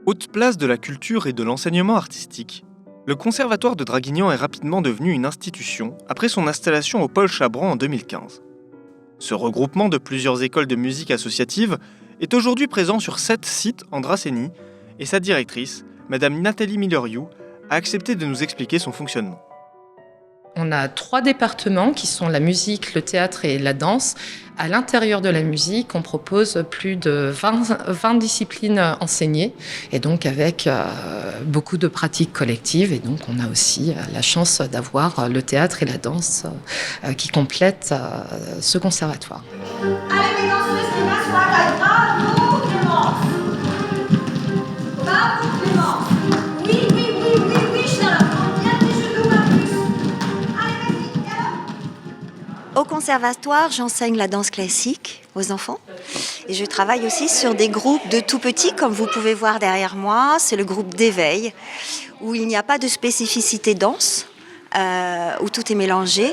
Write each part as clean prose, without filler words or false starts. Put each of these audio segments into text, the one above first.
Haute place de la culture et de l'enseignement artistique, le Conservatoire de Draguignan est rapidement devenu une institution après son installation au Paul Chabran en 2015. Ce regroupement de plusieurs écoles de musique associatives est aujourd'hui présent sur 7 sites en Dracénie et sa directrice, Madame Nathalie Milleriou, a accepté de nous expliquer son fonctionnement. On a 3 départements qui sont la musique, le théâtre et la danse. À l'intérieur de la musique, on propose plus de 20 disciplines enseignées et donc avec beaucoup de pratiques collectives. Et donc on a aussi la chance d'avoir le théâtre et la danse qui complètent ce conservatoire. Allez, mesdames, Clémence, bravo Clémence. Bravo Clémence. Oui, Charlotte, bien tes genoux un plus. Allez, vas-y, alors. Au conservatoire, j'enseigne la danse classique aux enfants. Et je travaille aussi sur des groupes de tout petits, comme vous pouvez voir derrière moi. C'est le groupe d'éveil, où il n'y a pas de spécificité danse, où tout est mélangé.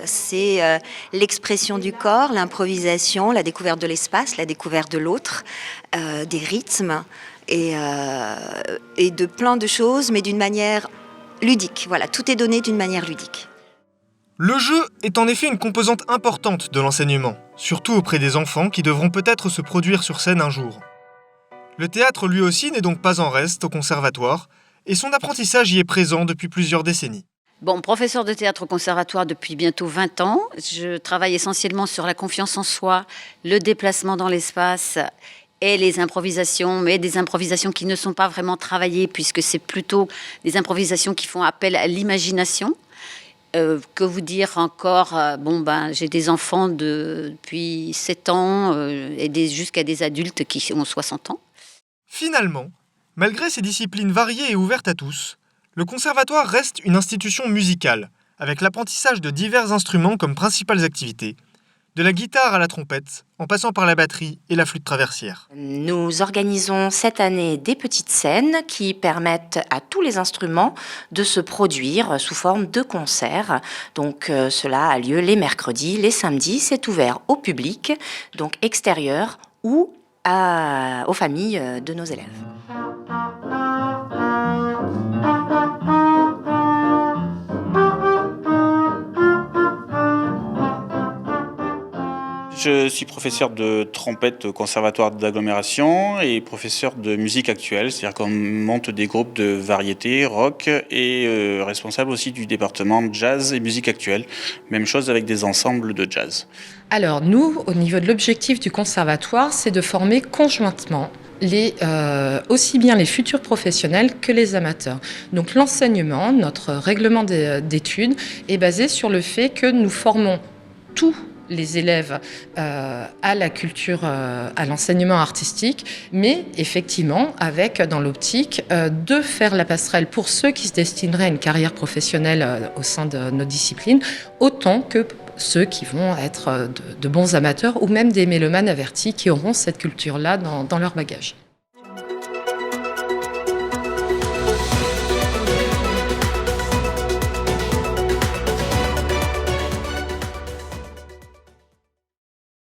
C'est l'expression du corps, l'improvisation, la découverte de l'espace, la découverte de l'autre, des rythmes et de plein de choses, mais d'une manière ludique. Voilà, tout est donné d'une manière ludique. Le jeu est en effet une composante importante de l'enseignement, surtout auprès des enfants qui devront peut-être se produire sur scène un jour. Le théâtre lui aussi n'est donc pas en reste au conservatoire, et son apprentissage y est présent depuis plusieurs décennies. Bon, professeur de théâtre au conservatoire depuis bientôt 20 ans. Je travaille essentiellement sur la confiance en soi, le déplacement dans l'espace et les improvisations, mais des improvisations qui ne sont pas vraiment travaillées puisque c'est plutôt des improvisations qui font appel à l'imagination. Que vous dire encore, j'ai des enfants depuis 7 ans jusqu'à des adultes qui ont 60 ans. Finalement, malgré ces disciplines variées et ouvertes à tous, le conservatoire reste une institution musicale, avec l'apprentissage de divers instruments comme principales activités, de la guitare à la trompette, en passant par la batterie et la flûte traversière. Nous organisons cette année des petites scènes qui permettent à tous les instruments de se produire sous forme de concerts. Donc cela a lieu les mercredis, les samedis, c'est ouvert au public, donc extérieur ou aux familles de nos élèves. Je suis professeur de trompette au conservatoire d'agglomération et professeur de musique actuelle, c'est-à-dire qu'on monte des groupes de variété, rock et responsable aussi du département jazz et musique actuelle. Même chose avec des ensembles de jazz. Alors nous, au niveau de l'objectif du conservatoire, c'est de former conjointement aussi bien les futurs professionnels que les amateurs. Donc l'enseignement, notre règlement d'études, est basé sur le fait que nous formons tous les élèves à la culture, à l'enseignement artistique, mais effectivement avec dans l'optique de faire la passerelle pour ceux qui se destineraient à une carrière professionnelle au sein de nos disciplines, autant que ceux qui vont être de bons amateurs ou même des mélomanes avertis qui auront cette culture-là dans leur bagage.